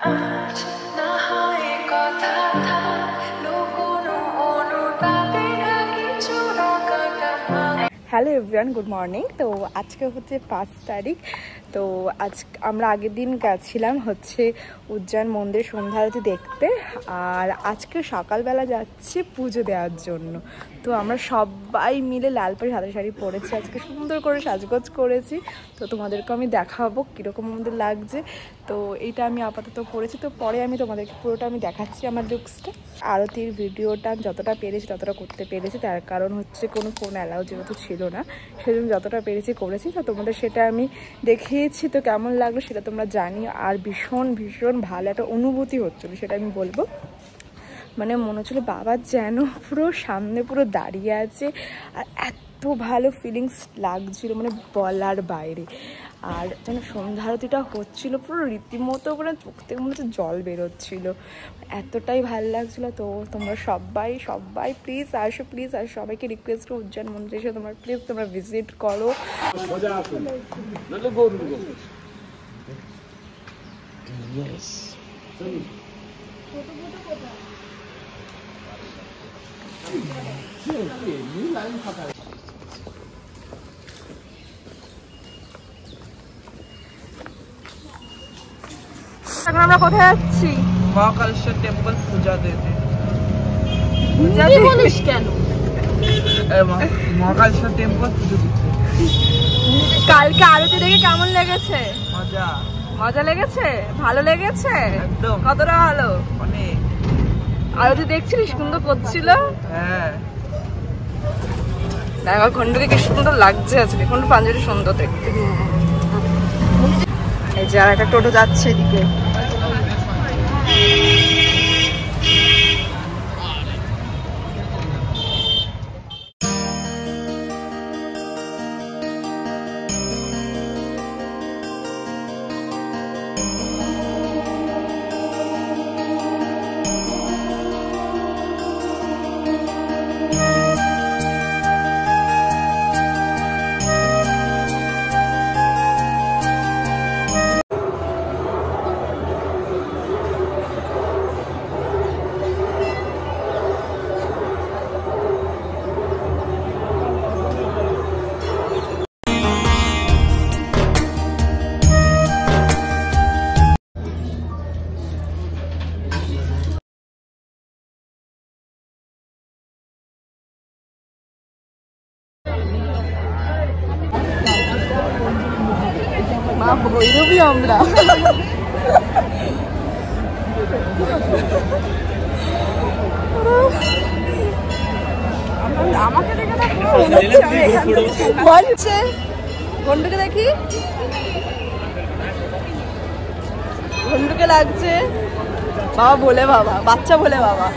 Hello everyone, good morning. তো আজকে হচ্ছে 5 তারিখ। তো আজ আমরা আগের দিন গেছিলাম হচ্ছে উজ্জয়ন মন্দির সন্ধ্যা আরতি দেখতে, আর আজকে সকালবেলা যাচ্ছি পুজো দেওয়ার জন্য। তো আমরা সবাই মিলে লাল পাড়ি সাদা শাড়ি পরেছি, আজকে সুন্দর করে সাজগোজ করেছি। তো তোমাদেরকে আমি দেখাবো কীরকম আমাদের লাগছে। তো এইটা আমি আপাতত করেছি, তো পরে আমি তোমাদেরকে পুরোটা আমি দেখাচ্ছি আমার লুকসটা। আরতির ভিডিওটা যতটা পেরেছি ততটা করতে পেরেছি, তার কারণ হচ্ছে কোনো ফোন অ্যালাউ যেহেতু ছিল না, সেজন্য যতটা পেরেছি করেছি। তো তোমাদের সেটা আমি দেখিয়েছি, তো কেমন লাগলো সেটা তোমরা জানিও। আর ভীষণ ভীষণ ভালো একটা অনুভূতি হচ্ছিলো, সেটা আমি বলবো। মানে মনে হচ্ছিল বাবা যেন পুরো সামনে পুরো দাঁড়িয়ে আছে, আর এত ভালো ফিলিংস লাগছিল, মানে বলার বাইরে। আর যেন সন্ধ্যা আরতিটা হচ্ছিলো পুরো রীতিমতো করে চোখ থেকে মনে হচ্ছে জল বেরোচ্ছিলো, এতটাই ভালো লাগছিলো। তো তোমরা সবাই সবাই প্লিজ আসো, প্লিজ আর সবাইকে রিকোয়েস্ট করো উজ্জয়ন মন্দিরে এসে তোমরা প্লিজ তোমরা ভিজিট করো। এখন আমরা কোথায় যাচ্ছি? মহাকালেশ্বর টেম্পল পূজা দিতে। পূজা বলিস কেন? মহাকালেশ্বর টেম্পল পুজো দিতে। কালকে আরতি দেখে কেমন লেগেছে? মজা। মজা লেগেছে? ভালো লেগেছে? একদম। কতটা ভালো? অনেক। আরতি দেখছিলিস সুন্দর করছিল? হ্যাঁ। দেখো খন্ডুকে কি সুন্দর লাগছে আজকে, খন্ডু পাঞ্জাবি সুন্দর দেখতে। এই যে আর একটা টোটো যাচ্ছে এদিকে। মা ভৈরবী আমরা। আমাকে দেখে বলছে ঘন্টুকে দেখি, ঘন্টুকে লাগছে বাবা বলে, বাবা বাচ্চা বলে বাবা।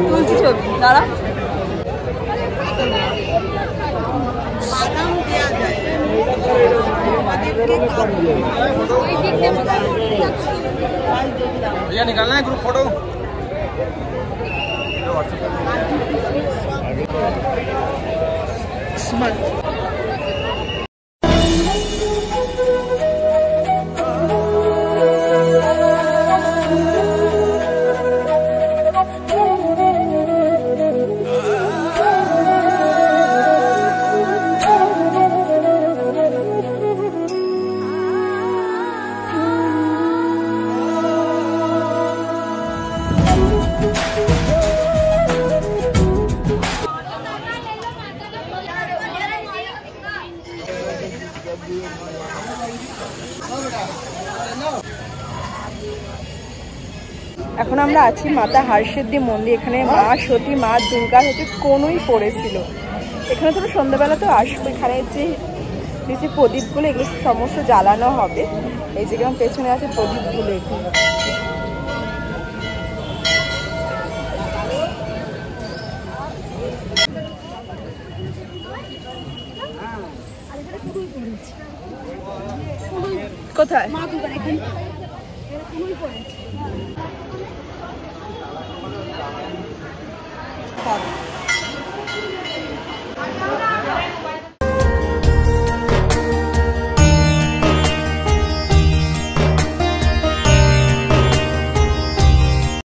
তুলছি ছবি, দাঁড়া। भैया निकालना है ग्रुप फोटो। এখন আমরা আছি মাতা হারসিদ্ধি মন্দির। এখানে মা সতী মা দুর্গার হচ্ছে কোনোই পড়েছিল। এখানে তোমরা সন্ধ্যাবেলা তো আসবো। এখানে যে প্রদীপগুলো এগুলো সমস্ত জ্বালানো হবে। এই যে কেমন পেছনে আছে প্রদীপগুলো এখানে। কোথায়?